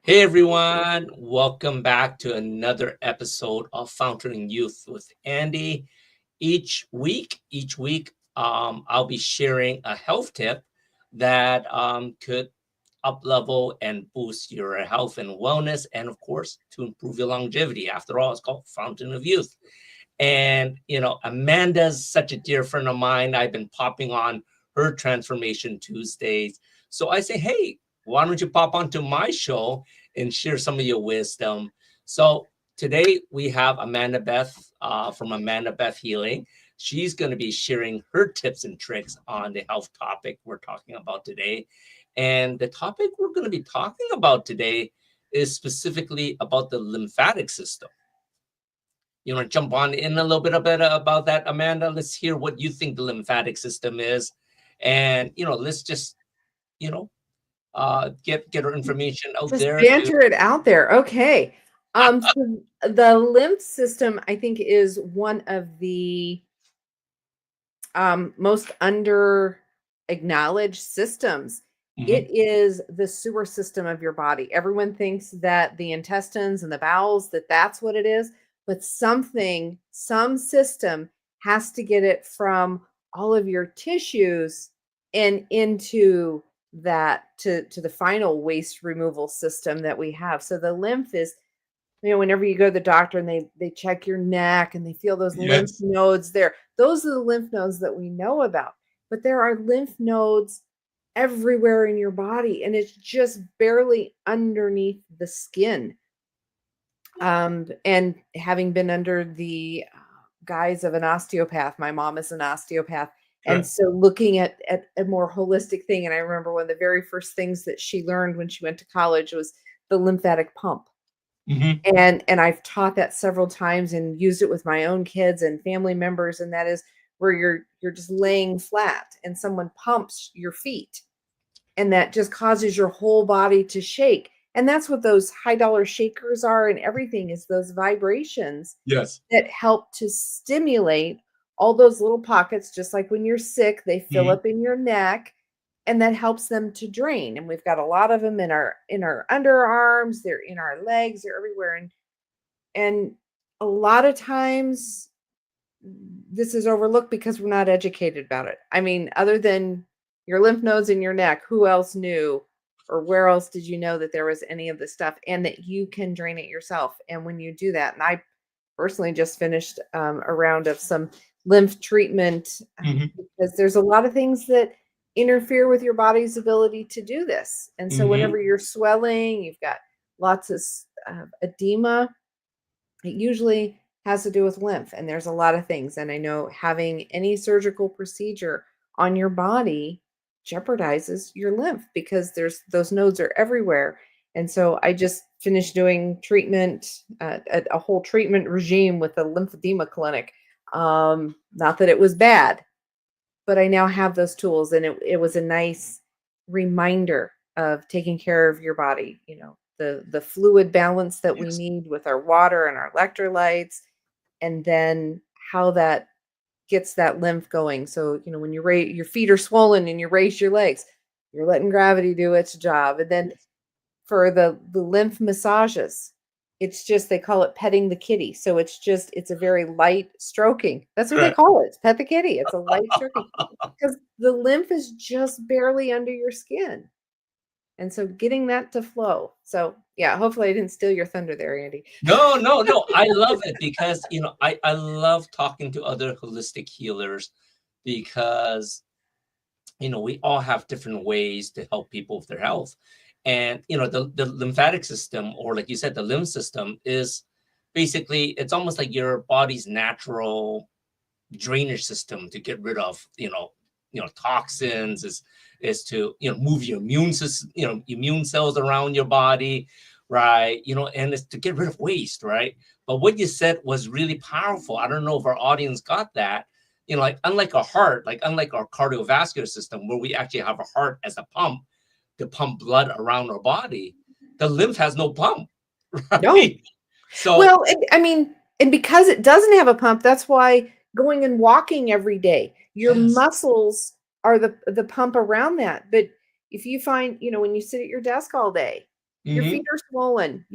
Hey everyone, welcome back to another episode of Fountain and Youth with Andy. Each week, I'll be sharing a health tip that could up level and boost your health and wellness, and of course, to improve your longevity. After all, it's called Fountain of Youth. And Amanda's such a dear friend of mine. I've been popping on her Transformation Tuesdays. So I say, hey, why don't you pop onto my show and share some of your wisdom? So today we have Amanda Beth from Amanda Beth Healing. She's going to be sharing her tips and tricks on the health topic we're talking about today. And the topic we're going to be talking about today is specifically about the lymphatic system. You want to jump on in a little bit about that, Amanda? Let's hear what you think the lymphatic system is, and let's just you know get our information out Just there. banter it out there. Okay. So the lymph system, I think, is one of the most under acknowledged systems. Mhm. It is the sewer system of your body. Everyone thinks that the intestines and the bowels, that's what it is, but some system has to get it from all of your tissues and into that to the final waste removal system that we have. So the lymph is, whenever you go to the doctor and they check your neck and they feel those lymph Yes. nodes there, those are the lymph nodes that we know about. But there are lymph nodes everywhere in your body, and it's just barely underneath the skin. And having been under the guise of an osteopath, my mom is an osteopath. And Sure. so looking at a more holistic thing, and I remember one of the very first things that she learned when she went to college was the lymphatic pump. Hmm. And I've taught that several times and used it with my own kids and family members, and that is where you're just laying flat and someone pumps your feet, and that just causes your whole body to shake. And that's what those high dollar shakers are, and everything is those vibrations Yes. that help to stimulate all those little pockets. Just like when you're sick, they fill Hmm. up in your neck, and that helps them to drain. And we've got a lot of them in our underarms, they're in our legs, they're everywhere. And a lot of times this is overlooked because we're not educated about it. I mean, other than your lymph nodes in your neck, who else knew, or where else did you know that there was any of this stuff and that you can drain it yourself? And when you do that, and I personally just finished a round of some lymph treatment, Hmm. because there's a lot of things that interfere with your body's ability to do this. And so Hmm. whenever you're swelling, you've got lots of edema, it usually has to do with lymph, and there's a lot of things. And I know having any surgical procedure on your body jeopardizes your lymph because there's those nodes are everywhere. And so I just finished doing treatment, a whole treatment regime with the lymphedema clinic. Not that it was bad, but I now have those tools, and it was a nice reminder of taking care of your body, the fluid balance that we Yes. need with our water and our electrolytes, and then how that gets that lymph going. So, when you raise your feet are swollen and you raise your legs, you're letting gravity do its job. And then Yes. for the lymph massages, it's just they call it petting the kitty. So it's a very light stroking. That's what they Correct. call it. Pet the kitty. It's a light stroking because the lymph is just barely under your skin. And so getting that to flow. So yeah, hopefully I didn't steal your thunder there, Andy. No, no, no. I love it because I love talking to other holistic healers because we all have different ways to help people with their health. And, the lymphatic system, or like you said, the lymph system is basically, it's almost like your body's natural drainage system to get rid of, toxins, is to, move your immune system, immune cells around your body, right? And it's to get rid of waste, right? But what you said was really powerful. I don't know if our audience got that. Like unlike our heart, like unlike our cardiovascular system, where we actually have a heart as a pump to pump blood around our body, the lymph has no pump, No. right? So Well, I mean, and because it doesn't have a pump, that's why going and walking every day, your yes. muscles are the pump around that. But if you find, when you sit at your desk all day, Your Hmm. feet are swollen.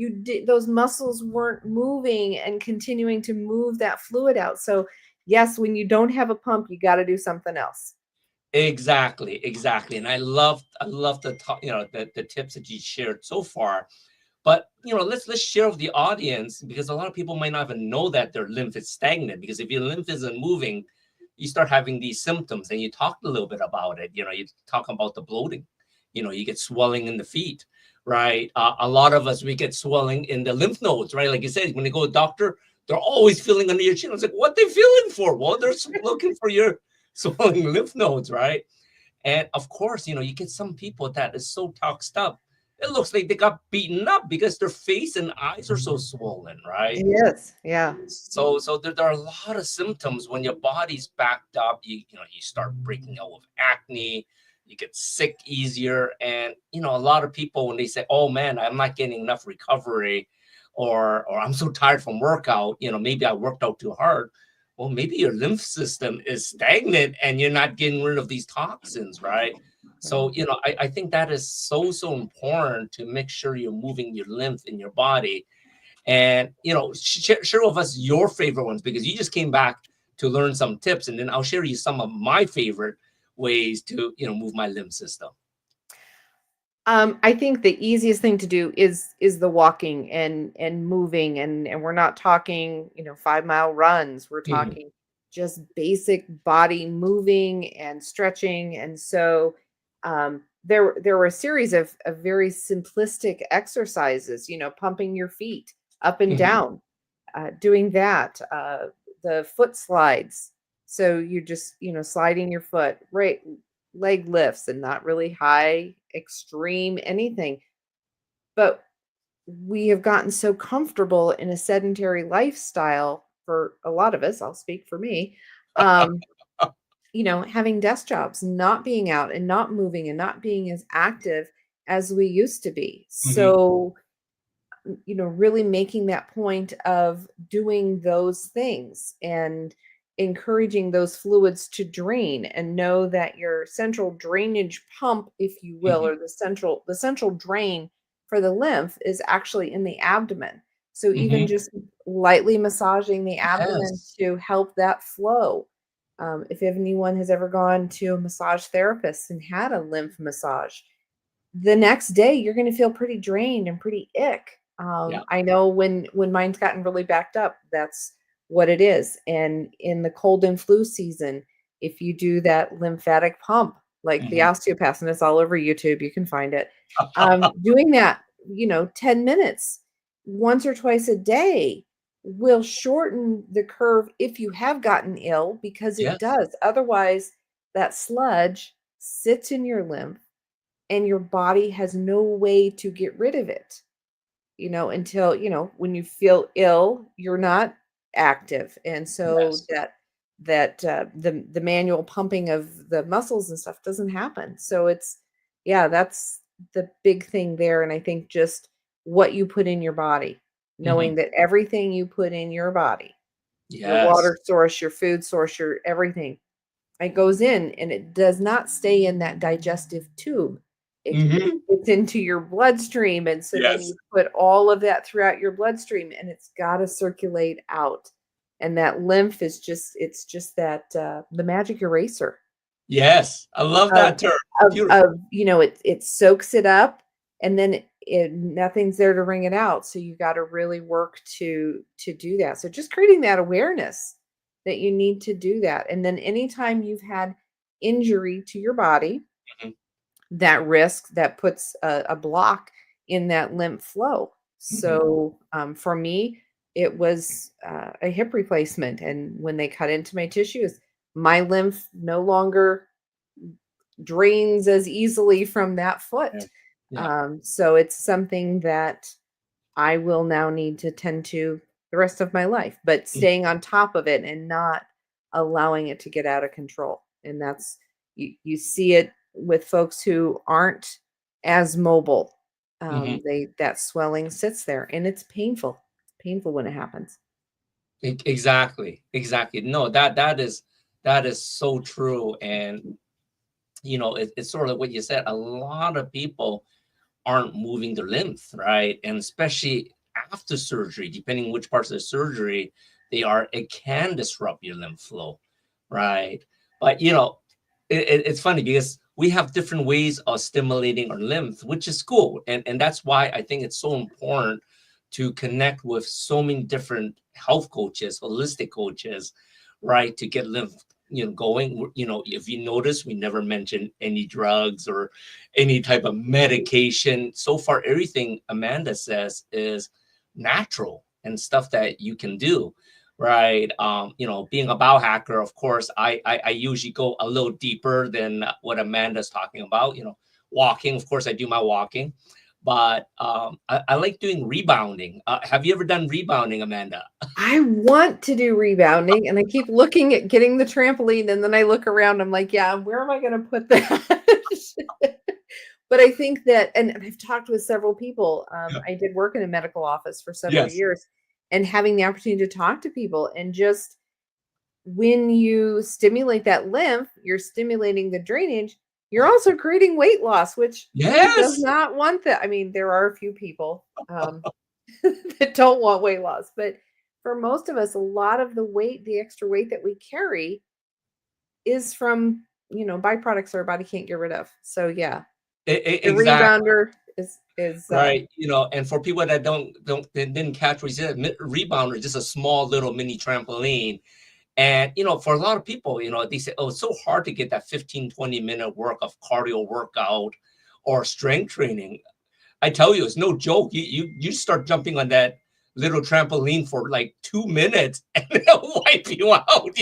Those muscles weren't moving and continuing to move that fluid out. So yes, when you don't have a pump, you got to do something else. Exactly, exactly. And I love the the tips that you shared so far. But let's share with the audience, because a lot of people might not even know that their lymph is stagnant. Because if your lymph isn't moving, you start having these symptoms. And you talked a little bit about it. You talk about the bloating. You get swelling in the feet, right? A lot of us, we get swelling in the lymph nodes, right? Like you said, when you go to the doctor, they're always feeling under your chin. I was like, what they feeling for? Well, they're looking for your swelling lymph nodes, right? And of course, you get some people that is so toxed up, it looks like they got beaten up because their face and eyes are so swollen, right? It is. Yeah. So there are a lot of symptoms when your body's backed up. You start breaking out with acne, you get sick easier. And a lot of people, when they say, oh man, I'm not getting enough recovery, or I'm so tired from workout, maybe I worked out too hard. Well, maybe your lymph system is stagnant and you're not getting rid of these toxins, right? So, I think that is so important to make sure you're moving your lymph in your body. And, share with us your favorite ones, because you just came back to learn some tips. And then I'll share you some of my favorite ways to, move my lymph system. I think the easiest thing to do is the walking and moving, and we're not talking 5 mile runs. We're Mhm, talking just basic body moving and stretching. And so there were a series of very simplistic exercises, pumping your feet up and mhm, down, doing that, the foot slides. So you just, sliding your foot, right? Leg lifts, and not really high, extreme anything. But we have gotten so comfortable in a sedentary lifestyle for a lot of us. I'll speak for me. Um, having desk jobs, not being out and not moving and not being as active as we used to be. mhm, So really making that point of doing those things and encouraging those fluids to drain, and know that your central drainage pump, if you will, mhm, or the central drain for the lymph is actually in the abdomen. So even mhm. just lightly massaging the abdomen Yes. to help that flow. If anyone has ever gone to a massage therapist and had a lymph massage, the next day you're going to feel pretty drained and pretty ick. Yeah. I know when mine's gotten really backed up, that's what it is. And in the cold and flu season, if you do that lymphatic pump, like the Mhm. osteopath, and it's all over YouTube, you can find it. Doing that, 10 minutes once or twice a day will shorten the curve if you have gotten ill, because it Yes. does. Otherwise, that sludge sits in your lymph and your body has no way to get rid of it, until, when you feel ill, you're not active. And so Yes. the manual pumping of the muscles and stuff doesn't happen. So yeah, that's the big thing there. And I think just what you put in your body, Mhm. knowing that everything you put in your body, your Yes. water source, your food source, your everything, it goes in, and it does not stay in that digestive tube. It Mhm. gets into your bloodstream, and so then Yes. you put all of that throughout your bloodstream, and it's gotta circulate out. And that lymph is just that, the magic eraser Yes. I love of that term. of Beautiful. of, it soaks it up, and then nothing's there to wring it out, so you gotta really work to do that. So just creating that awareness that you need to do that. And then anytime you've had injury to your body, Mhm, that risk that puts a block in that lymph flow. mhm. So for me, it was a hip replacement, and when they cut into my tissues, my lymph no longer drains as easily from that Yeah. foot. Yeah. So it's something that I will now need to tend to the rest of my life, but Mhm, staying on top of it and not allowing it to get out of control. And that's you see it with folks who aren't as mobile. mhm. They that swelling sits there, and it's painful. It's painful when it happens. Exactly. Exactly. No, that is so true. And it's sort of what you said. A lot of people aren't moving their lymph, right? And especially after surgery, depending which parts of the surgery they are, it can disrupt your lymph flow, right? But it's funny because we have different ways of stimulating our lymph, which is cool. And that's why I think it's so important to connect with so many different health coaches, holistic coaches, right? To get lymph, going. If you notice, we never mention any drugs or any type of medication. So far, everything Amanda says is natural and stuff that you can do. Right. Being a biohacker, of course, I usually go a little deeper than what Amanda's talking about. Walking, of course, I do my walking, but I like doing rebounding. Have you ever done rebounding, Amanda? I want to do rebounding, and I keep looking at getting the trampoline, and then I look around, I'm like, yeah, where am I going to put that? But I think that, and I've talked with several people. I did work in a medical office for several Yes. years, and having the opportunity to talk to people, and just when you stimulate that lymph, you're stimulating the drainage. You're also creating weight loss, which who does Yes. not want that. I mean, there are a few people that don't want weight loss, but for most of us, a lot of the weight, the extra weight that we carry is from, byproducts our body can't get rid of. So yeah, the Exactly. rebounder is right. And for people that didn't catch what you said, rebounder is just a small little mini trampoline. And, for a lot of people, they say, oh, it's so hard to get that 15-20 minute work of cardio workout or strength training. I tell you, it's no joke. You start jumping on that little trampoline for like 2 minutes and it'll wipe you out,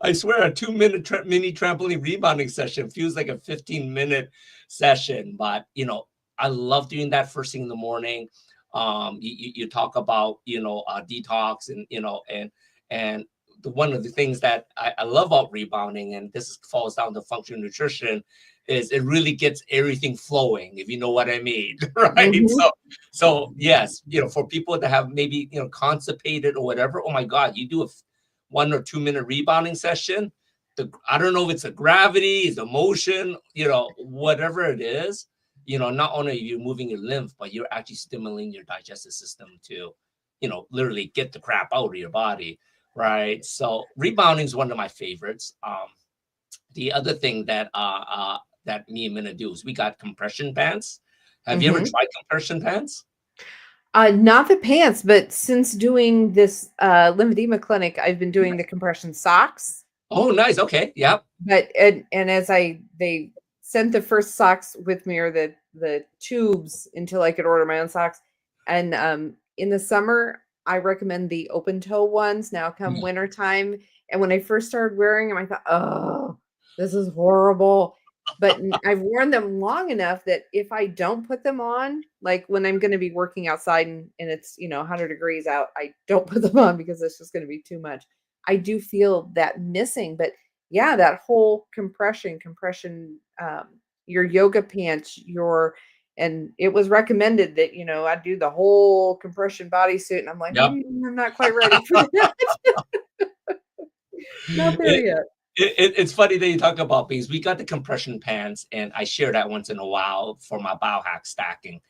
I swear a 2-minute mini trampoline rebounding session feels like a 15-minute session. But, I love doing that first thing in the morning. You talk about, detox and one of the things that I love about rebounding, and this falls down to functional nutrition, is it really gets everything flowing, if you know what I mean, right? Mhm. So yes, for people that have maybe, constipated or whatever, oh my God, you do a 1 or 2 minute rebounding session. I don't know if it's a gravity, it's a motion, whatever it is, not only are you moving your lymph, but you're actually stimulating your digestive system to, literally get the crap out of your body, right? So rebounding is one of my favorites. The other thing that that me and Minna do is we got compression pants. Have you ever Mhm. tried compression pants? Not the pants, but since doing this lymphedema clinic, I've been doing the compression socks. Oh, nice. Okay. Yep. But and as they sent the first socks with me, or the tubes, until I could order my own socks. And in the summer, I recommend the open toe ones. Now come winter time, and when I first started wearing them, I thought, oh, this is horrible. But I've worn them long enough that if I don't put them on, like when I'm going to be working outside and it's 100 degrees out, I don't put them on because it's just going to be too much. I do feel that missing, but yeah, that whole compression, your yoga pants, and it was recommended that, I do the whole compression bodysuit. And I'm like, Yep. I'm not quite ready for that. Not there yet. It's funny that you talk about, because we got the compression pants, and I share that once in a while for my biohack stacking.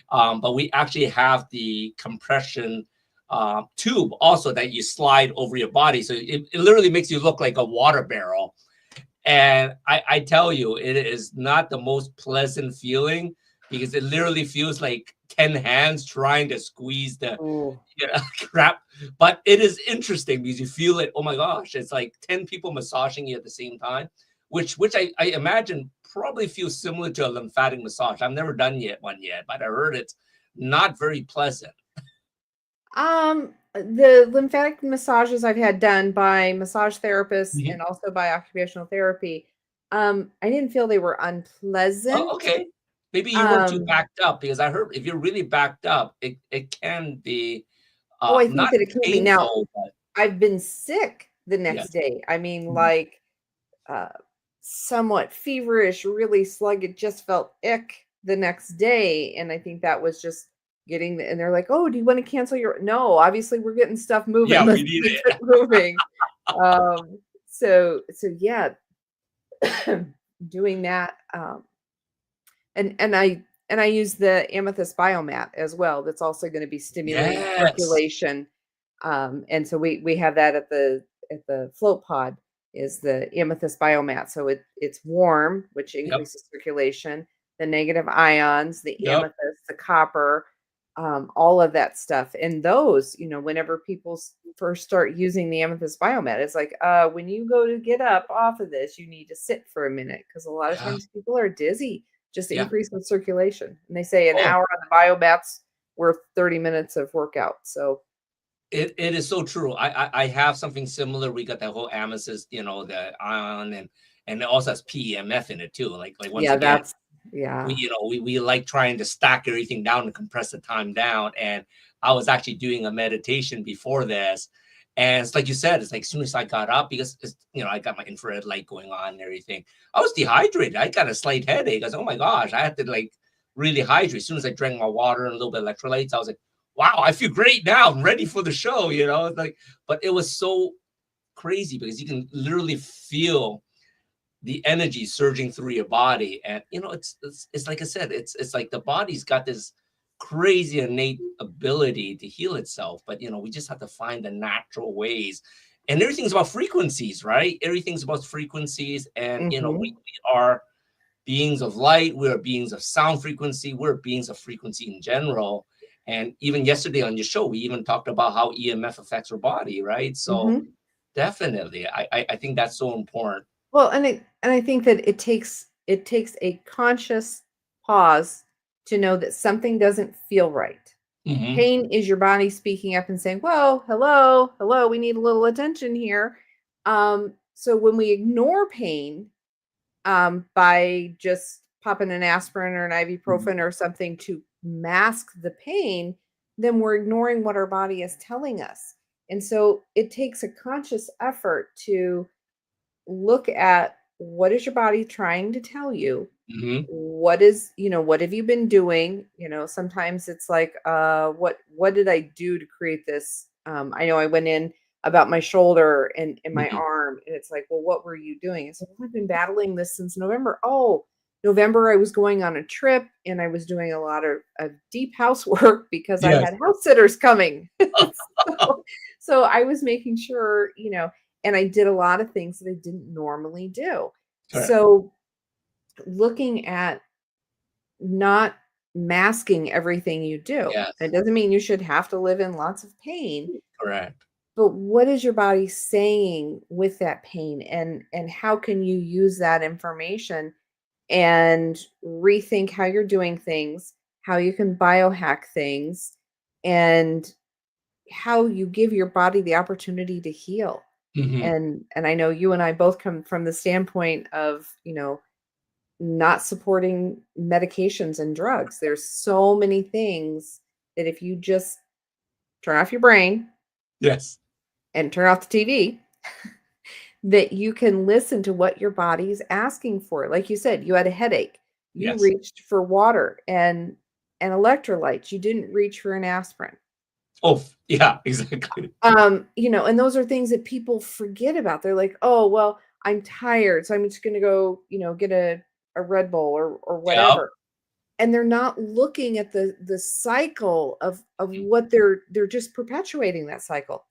But we actually have the compression tube also that you slide over your body. So it literally makes you look like a water barrel. And I tell you, it is not the most pleasant feeling, because it literally feels like 10 hands trying to squeeze the Ooh. crap. But it is interesting because you feel it. Oh my gosh, it's like 10 people massaging you at the same time, which I imagine probably feels similar to a lymphatic massage. I've never done one yet, but I heard it's not very pleasant. The lymphatic massages I've had done by massage therapists Mhm. and also by occupational therapy, I didn't feel they were unpleasant. Oh, okay. Maybe you weren't too Um, backed up, because I heard if you're really backed up, it can be oh, I think not that it can be. Now, painful, but I've been sick the next yes. day. I mean, Mhm. like, uh, somewhat feverish, really sluggish, just felt ick the next day. And I think that was just and they're like, oh, do you want to cancel your? No, obviously we're getting stuff moving. Yeah, Let's we need keep it. it moving. So yeah, doing that. And I use the amethyst biomat as well. That's also going to be stimulating Yes. circulation. And so we have that at the float pod is the amethyst biomat. So it's warm, which Yep. increases circulation, the negative ions, the Yep. amethyst, the copper, all of that stuff. And those, whenever people first start using the amethyst biomat, it's like, when you go to get up off of this, you need to sit for a minute because a lot of Yeah. times people are dizzy, just Yeah. increase in circulation. And they say an Oh, hour on the biomat's worth 30 minutes of workout. So it is so true. I have something similar. We got that whole amethyst, the ion, and it also has PEMF in it too. Like once yeah, again, yeah. we like trying to stack everything down and compress the time down. And I was actually doing a meditation before this, and it's like you said, it's like as soon as I got up, because I got my infrared light going on and everything, I was dehydrated. I got a slight headache. I was, oh my gosh, I had to like really hydrate. As soon as I drank my water and a little bit of electrolytes, I was like, wow, I feel great now. I'm ready for the show. It's like, but it was so crazy because you can literally feel the energy surging through your body. And it's like I said, it's like the body's got this crazy innate ability to heal itself, but we just have to find the natural ways. And everything's about frequencies, right? Everything's about frequencies. And we Mhm. are beings of light, we're beings of sound frequency, we're beings of frequency in general. And even yesterday on your show, we even talked about how EMF affects our body, right? So Mhm. definitely, I think that's so important. Well, and I think that it takes a conscious pause to know that something doesn't feel right. Hmm. Pain is your body speaking up and saying, "Whoa, hello, hello, we need a little attention here." So when we ignore pain, by just popping an aspirin or an ibuprofen or something to mask the pain, then we're ignoring what our body is telling us. And so it takes a conscious effort to look at what is your body trying to tell you, Hmm. what have you been doing. Sometimes it's like, what did I do to create this? I know I went in about my shoulder and my Hmm. arm, and it's like, well, what were you doing? I said, well, I've been battling this since November. Oh, November, I was going on a trip and I was doing a lot of deep housework because I Yes. had house sitters coming. so, so I was making sure, and I did a lot of things that I didn't normally do. Correct. So looking at not masking everything you do. It Yes. doesn't mean you should have to live in lots of pain, Correct. but what is your body saying with that pain, and how can you use that information and rethink how you're doing things, how you can biohack things, and how you give your body the opportunity to heal. Hmm. And I know you and I both come from the standpoint of, not supporting medications and drugs. There's so many things that if you just turn off your brain Yes. and turn off the TV, that you can listen to what your body is asking for. Like you said, you had a headache. You Yes. reached for water and electrolytes. You didn't reach for an aspirin. Oh, yeah, exactly. And those are things that people forget about. They're like, "Oh, well, I'm tired, so I'm just going to go, get a Red Bull or Yeah. whatever." And they're not looking at the cycle of what they're just perpetuating that cycle.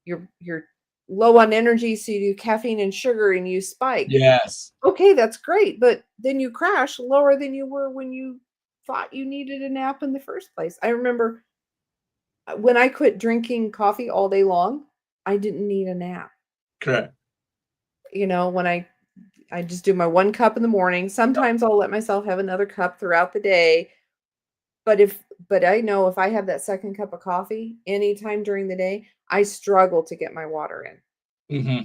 You're low on energy, so you do caffeine and sugar and you spike. Yes. Okay, that's great, but then you crash lower than you were when you thought you needed a nap in the first place. I remember when I quit drinking coffee all day long, I didn't need a nap. Correct. When I just do my 1 cup in the morning. Sometimes I'll let myself have another cup throughout the day. But I know if I have that second cup of coffee anytime during the day, I struggle to get my water in. Hmm.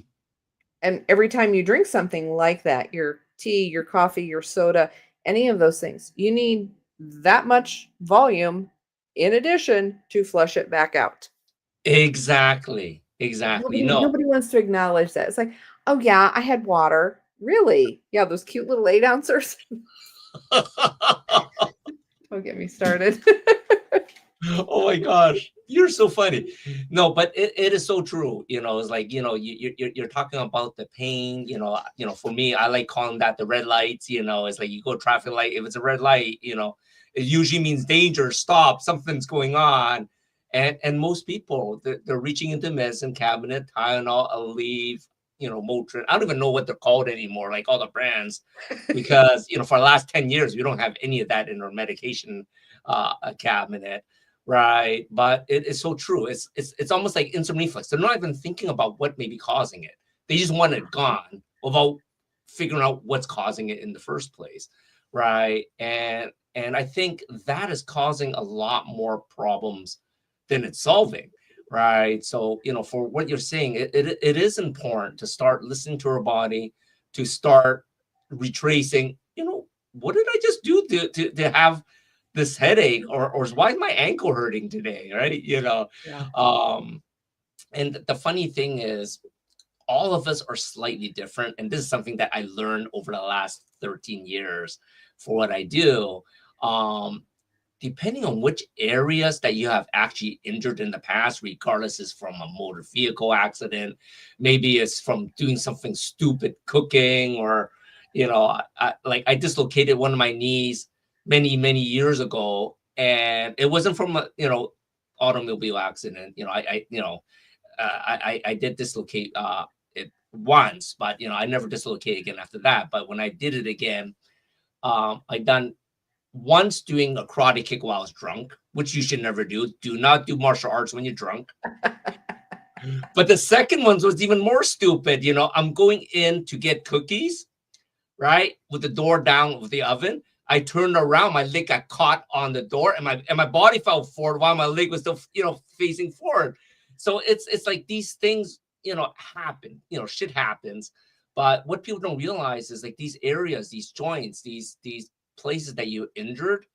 And every time you drink something like that, your tea, your coffee, your soda, any of those things, you need that much volume in addition to flush it back out. Exactly. But Exactly. nobody No. nobody wants to acknowledge that. It's like, "Oh, yeah, I had water." Really? Yeah, those cute little 8 ounces. Oh Don't get me started. my gosh. You're so funny. No, but it is so true. It's like, you're talking about the pain, for me, I like calling that the red lights, it's like you go traffic light. If it's a red light, it usually means danger, stop, something's going on. And most people, they're reaching into medicine cabinet, Tylenol, Aleve, Motrin. I don't even know what they're called anymore, like all the brands, because, for the last 10 years, we don't have any of that in our medication cabinet. Right. But it is so true. It's almost like instant reflex. They're not even thinking about what may be causing it. They just want it gone without figuring out what's causing it in the first place. Right. And I think that is causing a lot more problems than it's solving. Right. So, for what you're saying, it is important to start listening to our body, to start retracing, what did I just do to have this headache, or why is my ankle hurting today, right? Yeah. And the funny thing is, all of us are slightly different, and this is something that I learned over the last 13 years for what I do. Depending on which areas that you have actually injured in the past, regardless is from a motor vehicle accident, maybe it's from doing something stupid, cooking, or I dislocated one of my knees many years ago, and it wasn't from a automobile accident. I did dislocate it once, but I never dislocated again after that. But when I did it again, I done once doing a karate kick while I was drunk, which you should never do. Do not do martial arts when you're drunk. But the second one was even more stupid. I'm going in to get cookies, right, with the door down with the oven. I turned around, my leg got caught on the door, and my body fell forward while my leg was still, facing forward. So it's like these things, happen, shit happens. But what people don't realize is like these areas, these joints, these places that you injured,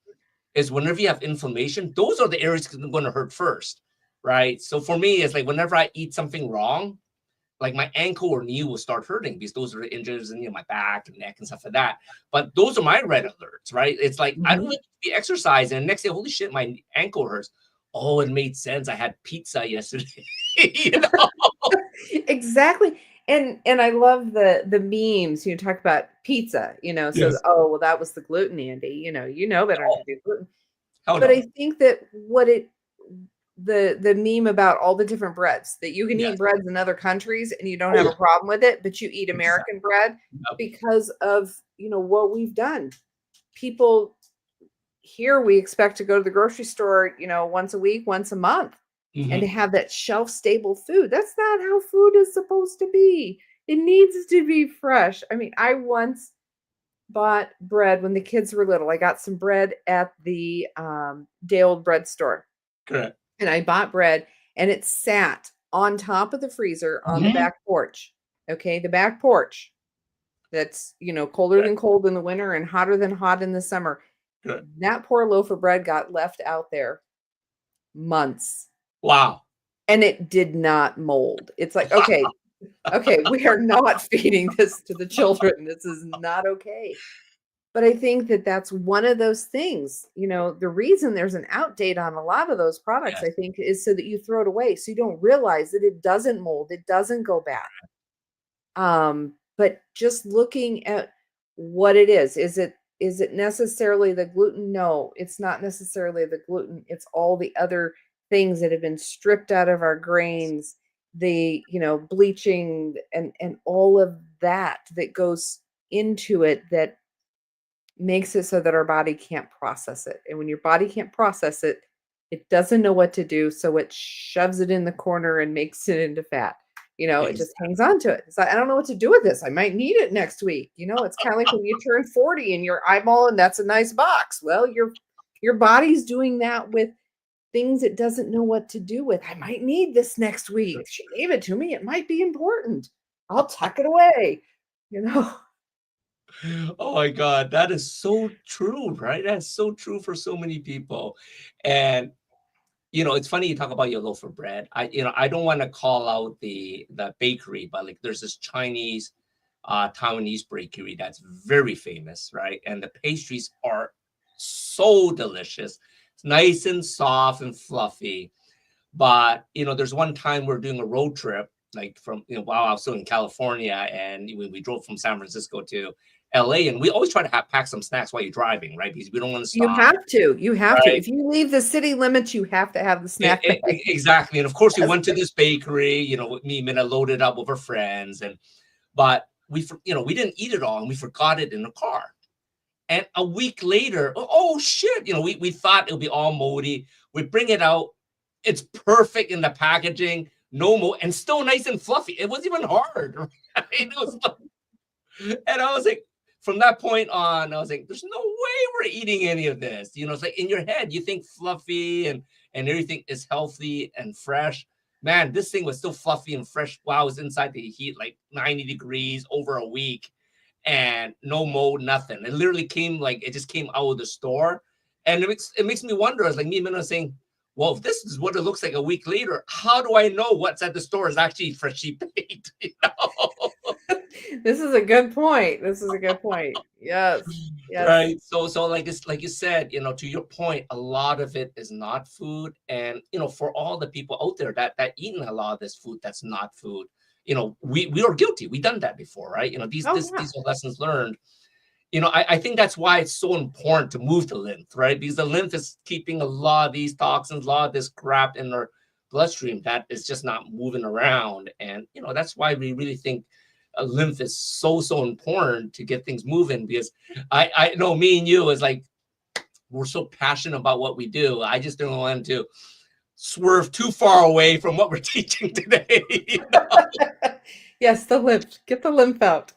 is whenever you have inflammation, those are the areas that are going to hurt first, right? So for me, it's like whenever I eat something wrong, like my ankle or knee will start hurting because those are the injuries in my back and neck and stuff like that. But those are my red alerts, right? It's like I don't like to be exercising, and next day, holy shit, my ankle hurts. Oh, it made sense. I had pizza yesterday. Exactly. And I love the memes. Talk about pizza, so Yes. oh well, that was the gluten, Andy. You know better Oh, to do gluten. hell But no. I think that the meme about all the different breads that you can Yes. eat breads in other countries and you don't Oh, have yeah. a problem with it, but you eat American bread Yep. because of what we've done. People here, we expect to go to the grocery store, once a week, once a month, and to have that shelf stable food. That's not how food is supposed to be. It needs to be fresh. I mean, I once bought bread when the kids were little. I got some bread at the day old bread store. Correct. And I bought bread, and it sat on top of the freezer on the back porch. Okay, the back porch. That's, colder than cold in the winter and hotter than hot in the summer. Good. That poor loaf of bread got left out there months. Wow. And it did not mold. It's like, okay, we are not feeding this to the children. This is not okay. But I think that that's one of those things, the reason there's an outdate on a lot of those products, Yes. I think, is so that you throw it away. So you don't realize that it doesn't mold, it doesn't go bad. But just looking at what it is it necessarily the gluten? No, it's not necessarily the gluten. It's all the other things that have been stripped out of our grains, the, bleaching and all of that goes into it that makes it so that our body can't process it. And when your body can't process it, it doesn't know what to do. So it shoves it in the corner and makes it into fat. It just hangs on to it. It's like, I don't know what to do with this. I might need it next week. It's kind of like when you turn 40 and your eyeball, and that's a nice box. Well, your body's doing that with things it doesn't know what to do with. I might need this next week. She gave it to me. It might be important. I'll tuck it away. Oh my God, that is so true, right? That's so true for so many people. And it's funny you talk about your loaf of bread. I don't want to call out the bakery, but like there's this Chinese Taiwanese bakery that's very famous, right? And the pastries are so delicious. It's nice and soft and fluffy. But, there's one time we're doing a road trip, like from, while I was still in California, and we drove from San Francisco to LA, and we always try to pack some snacks while you're driving, right? Because we don't want to You stop, have to. You have to. right? If you leave the city limits, you have to have the snack bag. Exactly. And of course, we Yes. went to this bakery, with me and I loaded up with our friends, but we didn't eat it all, and we forgot it in the car. And a week later, oh shit, we thought it would be all moldy. We bring it out. It's perfect in the packaging, no mold, and still nice and fluffy. It wasn't even hard. Right? And I was like, from that point on, I was like, there's no way we're eating any of this. It's like in your head, you think fluffy and everything is healthy and fresh. Man, this thing was still fluffy and fresh while I was inside the heat, like 90 degrees over a week, and no mold, nothing. It literally it just came out of the store. And it makes me wonder, as like me and Minna saying, well, if this is what it looks like a week later, how do I know what's at the store is actually freshly baked? This is a good point. This is a good point. Yes. Yes. Right. So like you said, to your point, a lot of it is not food. And for all the people out there that eating a lot of this food that's not food, we are guilty. We've done that before, right? These Yeah. these are lessons learned. I think that's why it's so important to move the lymph, right? Because the lymph is keeping a lot of these toxins, a lot of this crap in our bloodstream that is just not moving around. And, that's why we really think lymph is so important to get things moving, because I know me and you is like, we're so passionate about what we do. I just don't want to swerve too far away from what we're teaching today. Yes, the lymph. Get the lymph out.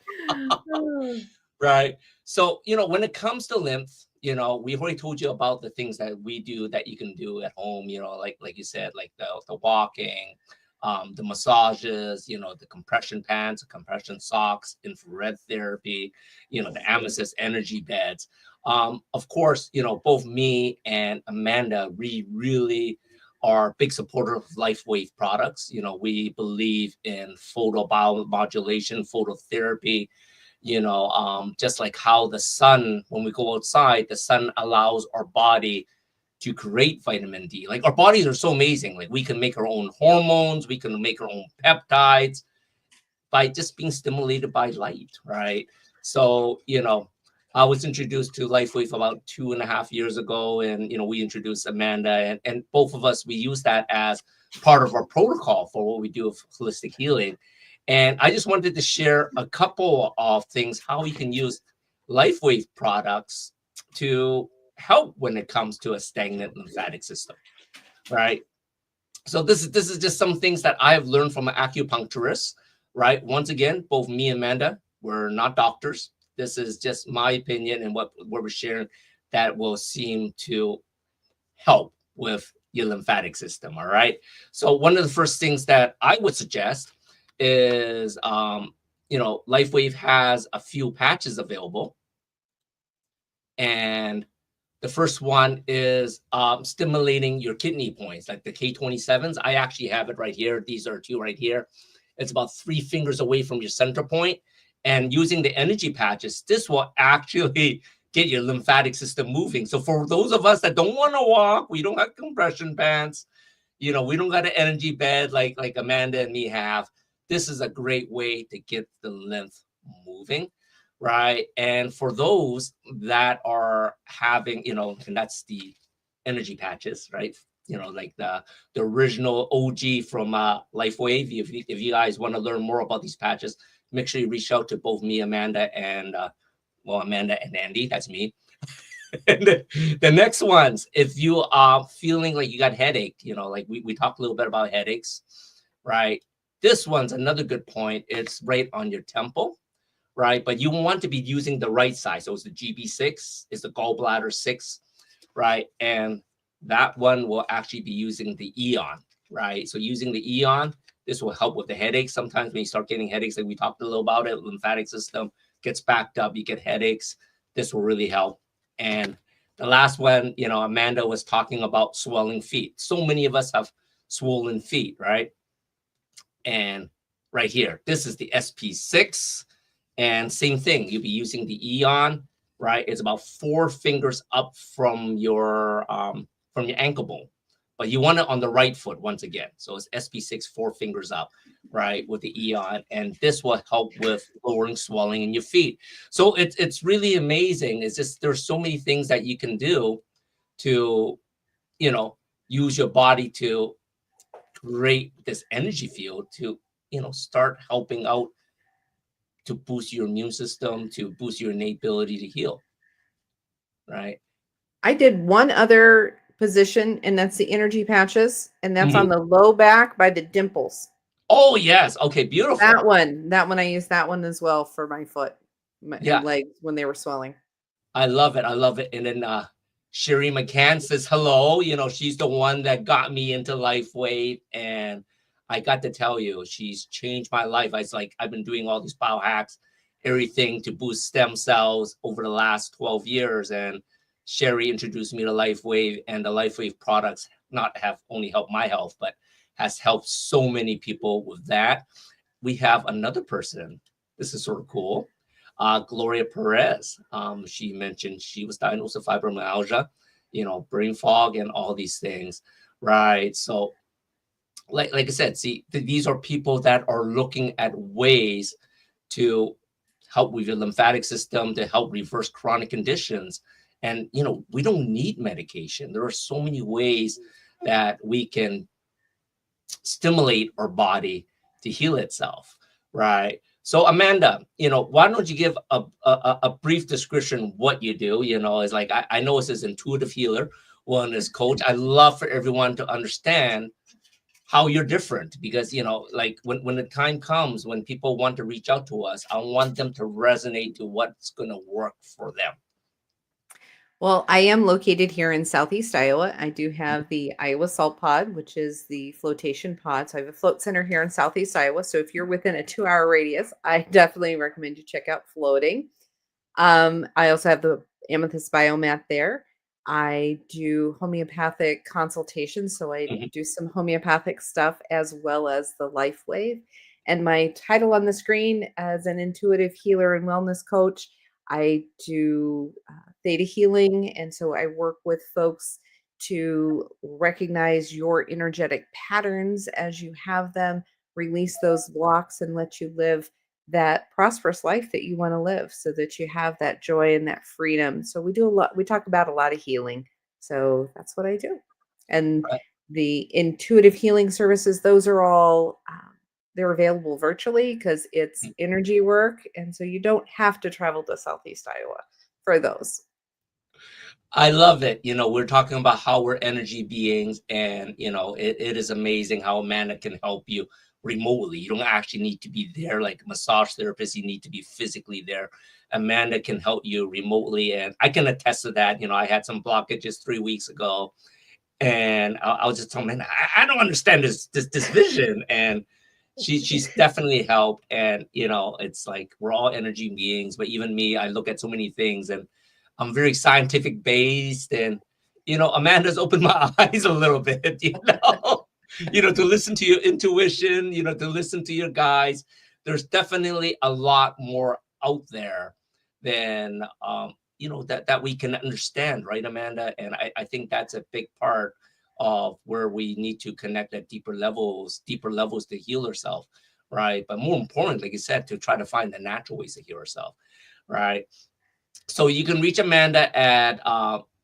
Right. So, when it comes to lymph, we've already told you about the things that we do that you can do at home, like you said, like the walking, the massages, the compression pants, the compression socks, infrared therapy, the amethyst energy beds. Of course, both me and Amanda, we really are big supporter of LifeWave products. We believe in photobiomodulation, phototherapy, just like how the sun, when we go outside, the sun allows our body to create vitamin D. Like, our bodies are so amazing. Like, we can make our own hormones, we can make our own peptides by just being stimulated by light, right? So, I was introduced to LifeWave about 2.5 years ago, and we introduced Amanda, and both of us, we use that as part of our protocol for what we do of holistic healing. And I just wanted to share a couple of things how you can use LifeWave products to help when it comes to a stagnant lymphatic system, right? So this is just some things that I've learned from an acupuncturist, right? Once again, both me and Amanda, we're not doctors. This is just my opinion and what we're sharing that will seem to help with your lymphatic system, all right? So one of the first things that I would suggest is, LifeWave has a few patches available. And the first one is stimulating your kidney points, like the K27s. I actually have it right here. These are two right here. It's about 3 fingers away from your center point. And using the energy patches, this will actually get your lymphatic system moving. So for those of us that don't want to walk, we don't have compression pants, we don't got an energy bed like Amanda and me have, this is a great way to get the lymph moving, right? And for those that are having, and that's the energy patches, right? Like the original OG from LifeWave. If you guys want to learn more about these patches, make sure you reach out to both me, Amanda, and Amanda and Andy. That's me. And the next ones, if you are feeling like you got headache, like we talked a little bit about headaches, right? This one's another good point. It's right on your temple, right? But you want to be using the right side. So it's the GB6, it's the gallbladder 6, right? And that one will actually be using the Aeon, right? So using the Aeon, this will help with the headaches. Sometimes when you start getting headaches, like we talked a little about it, lymphatic system gets backed up, you get headaches. This will really help. And the last one, Amanda was talking about swelling feet. So many of us have swollen feet, right? And right here, this is the SP6. And same thing, you'll be using the Aeon, right? It's about 4 fingers up from your ankle bone. but you want it on the right foot once again. So it's SP6, 4 fingers up, right, with the Aeon. And this will help with lowering swelling in your feet. So it's really amazing. It's just there's so many things that you can do to, you know, use your body to create this energy field to, you know, start helping out to boost your immune system, to boost your innate ability to heal, right? I did one other position, and that's the energy patches, and that's on Mhm. the low back by the dimples. Oh, yes. Okay, beautiful. That one, I used that one as well for my foot and Yeah, legs when they were swelling. I love it. I love it. And then Sherry McCann says hello. You know, she's the one that got me into LifeWave. And I got to tell you, she's changed my life. I was like, I've been doing all these biohacks, everything to boost stem cells over the last 12 years. And Sherry introduced me to LifeWave, and the LifeWave products not have only helped my health, but has helped so many people with that. We have another person. This is sort of cool. Gloria Perez. She mentioned she was diagnosed with fibromyalgia, you know, brain fog, and all these things, right? So, like I said, see, these are people that are looking at ways to help with your lymphatic system, to help reverse chronic conditions. And you know, we don't need medication. There are so many ways that we can stimulate our body to heal itself, right? So Amanda, you know, why don't you give a brief description what you do? You know, it's like I know it's as intuitive healer, wellness coach. I love for everyone to understand how you're different, because you know, like when the time comes when people want to reach out to us, I want them to resonate to what's going to work for them. Well, I am located here in Southeast Iowa. I do have the Iowa Salt Pod, which is the flotation pod. So I have a float center here in Southeast Iowa. So if you're within a 2-hour radius, I definitely recommend you check out floating. I also have the amethyst biomat there. I do homeopathic consultations, so I Mhm. do some homeopathic stuff as well as the life wave. And my title on the screen as an intuitive healer and wellness coach, I do theta healing, and so I work with folks to recognize your energetic patterns as you have them, release those blocks, and let you live that prosperous life that you want to live so that you have that joy and that freedom. So we do a lot, we talk about a lot of healing. So that's what I do. And Right. the intuitive healing services, those are all they're available virtually because it's energy work. And so you don't have to travel to Southeast Iowa for those. I love it. You know, we're talking about how we're energy beings, and you know, it is amazing how Amanda can help you remotely. You don't actually need to be there like a massage therapist. You need to be physically there. Amanda can help you remotely, and I can attest to that. You know, I had some blockages 3 weeks ago, and I was just telling man, I don't understand this vision, and she's definitely helped. And you know, it's like we're all energy beings, but even me, I look at so many things, and I'm very scientific based, and you know, Amanda's opened my eyes a little bit, you know, to listen to your intuition, you know, to listen to your guys. There's definitely a lot more out there than you know, that we can understand, right, Amanda? And I think that's a big part of where we need to connect at deeper levels to heal ourselves, right? But more important, like you said, to try to find the natural ways to heal ourselves, right? So you can reach Amanda at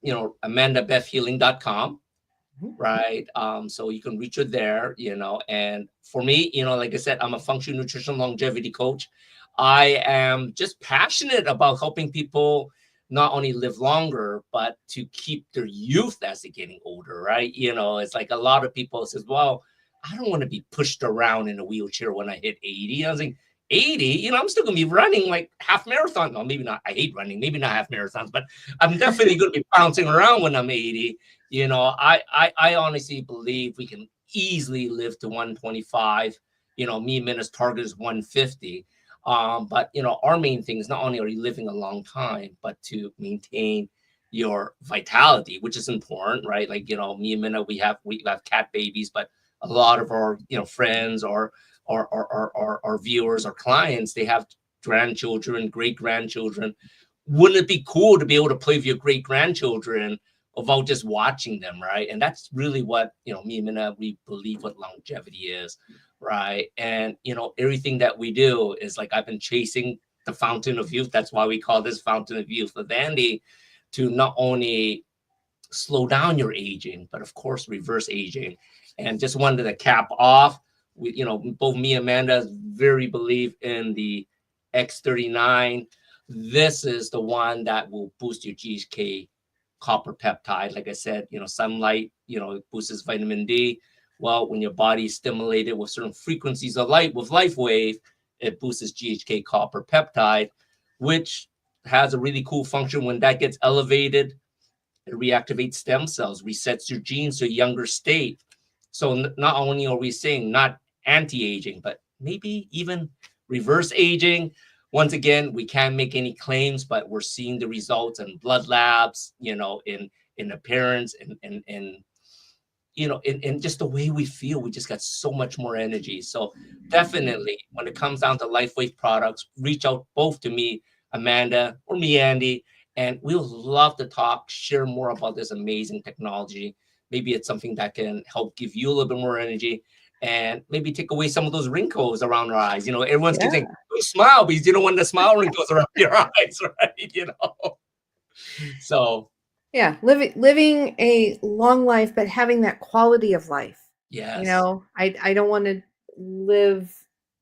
you know, amandabethhealing.com, Mhm. right? So you can reach her there, you know. And for me, you know, like I said, I'm a functional nutrition longevity coach. I am just passionate about helping people not only live longer, but to keep their youth as they're getting older, right? You know, it's like a lot of people says, well, I don't want to be pushed around in a wheelchair when I hit 80. I was like, 80, you know, I'm still gonna be running like half marathon. No, maybe not. I hate running, maybe not half marathons, but I'm definitely gonna be bouncing around when I'm 80. You know, I honestly believe we can easily live to 125. You know, me and Minna's target is 150. But you know, our main thing is not only are you living a long time, but to maintain your vitality, which is important, right? Like, you know, me and Minna, we have cat babies, but a lot of our, you know, friends or our viewers or clients, they have grandchildren, great grandchildren. Wouldn't it be cool to be able to play with your great grandchildren without just watching them, right? And that's really what, me and Mina, we believe what longevity is, right? And, everything that we do is like, I've been chasing the fountain of youth. That's why we call this fountain of youth with Andy, to not only slow down your aging, but of course, reverse aging. And just wanted to cap off, both me and Amanda very believe in the X39. This is the one that will boost your GHK copper peptide. Like I said, sunlight, it boosts vitamin D. Well, when your body is stimulated with certain frequencies of light with life wave, it boosts GHK copper peptide, which has a really cool function. When that gets elevated, it reactivates stem cells, resets your genes to a younger state. So not only are we saying not anti-aging, but maybe even reverse aging. Once again, we can't make any claims, but we're seeing the results in blood labs, in appearance and in just the way we feel. We just got so much more energy. So definitely, when it comes down to LifeWave products, reach out both to me, Amanda, or me, Andy, and we'll love to talk, share more about this amazing technology. Maybe it's something that can help give you a little bit more energy and maybe take away some of those wrinkles around our eyes. Everyone's saying, don't smile because you don't want the smile wrinkles around your eyes, right? So yeah, living a long life, but having that quality of life. Yes. I don't want to live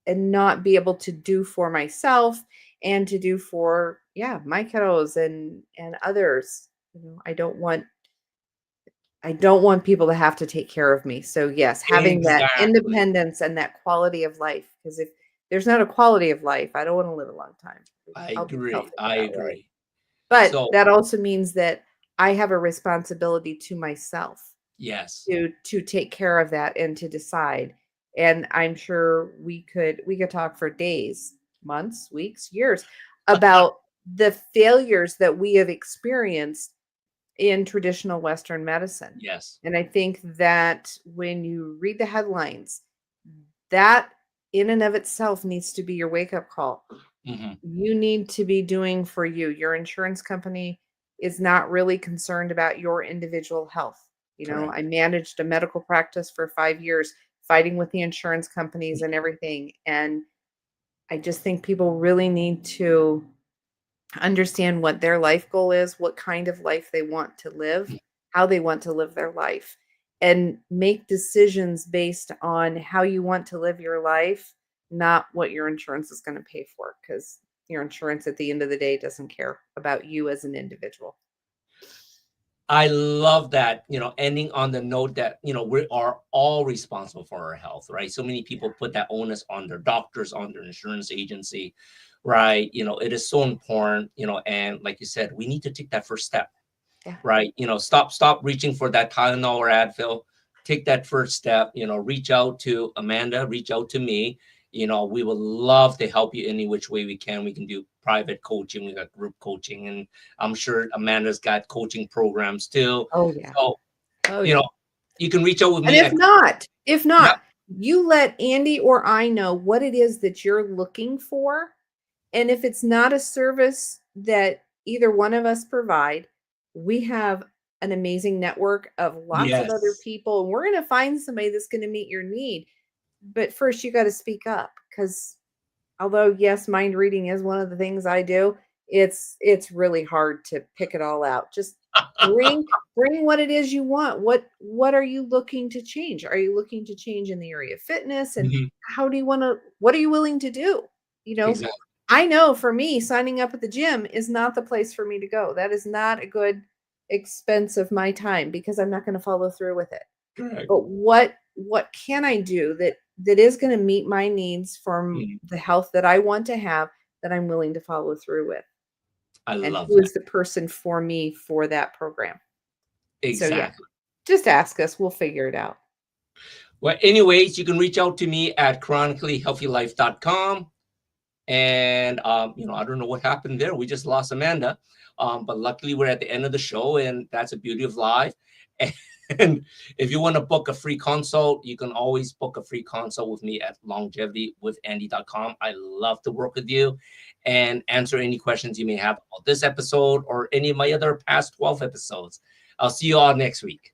and not be able to do for myself and to do for my kiddos and others. I don't want people to have to take care of me. So yes, having that independence and that quality of life, because if there's not a quality of life, I don't want to live a long time. I agree. But that also means that I have a responsibility to myself. Yes. To take care of that and to decide. And I'm sure we could talk for days, months, weeks, years about the failures that we have experienced in traditional Western medicine. Yes. And I think that when you read the headlines, that in and of itself needs to be your wake-up call. Mm-hmm. You need to be doing for you. Your insurance company is not really concerned about your individual health. I managed a medical practice for 5 years, fighting with the insurance companies and everything. And I just think people really need to understand what their life goal is, what kind of life they want to live, how they want to live their life, and make decisions based on how you want to live your life, not what your insurance is going to pay for, because your insurance at the end of the day doesn't care about you as an individual. I love that, ending on the note that, we are all responsible for our health, right? So many people put that onus on their doctors, on their insurance agency, right? It is so important, and like you said, we need to take that first step, right? Stop reaching for that Tylenol or Advil. Take that first step, reach out to Amanda, reach out to me. We would love to help you any which way we can. We can do private coaching. We got group coaching, and I'm sure Amanda's got coaching programs too. Oh yeah. So, you can reach out with and me. If not, you let Andy or I know what it is that you're looking for. And if it's not a service that either one of us provide, we have an amazing network of lots of other people, and we're going to find somebody that's going to meet your need. But first, you got to speak up, because although, yes, mind reading is one of the things I do, it's really hard to pick it all out. Just bring what it is you want. What are you looking to change? Are you looking to change in the area of fitness? And what are you willing to do? Exactly. I know for me, signing up at the gym is not the place for me to go. That is not a good expense of my time, because I'm not going to follow through with it. Correct. But what can I do that is going to meet my needs for the health that I want to have, that I'm willing to follow through with? And who is the person for me for that program? Exactly. So just ask us. We'll figure it out. Well, anyways, you can reach out to me at chronicallyhealthylife.com. And, I don't know what happened there. We just lost Amanda. But luckily we're at the end of the show, and that's the beauty of live. And if you want to book a free consult, you can always book a free consult with me at longevitywithandy.com. I love to work with you and answer any questions you may have about this episode or any of my other past 12 episodes. I'll see you all next week.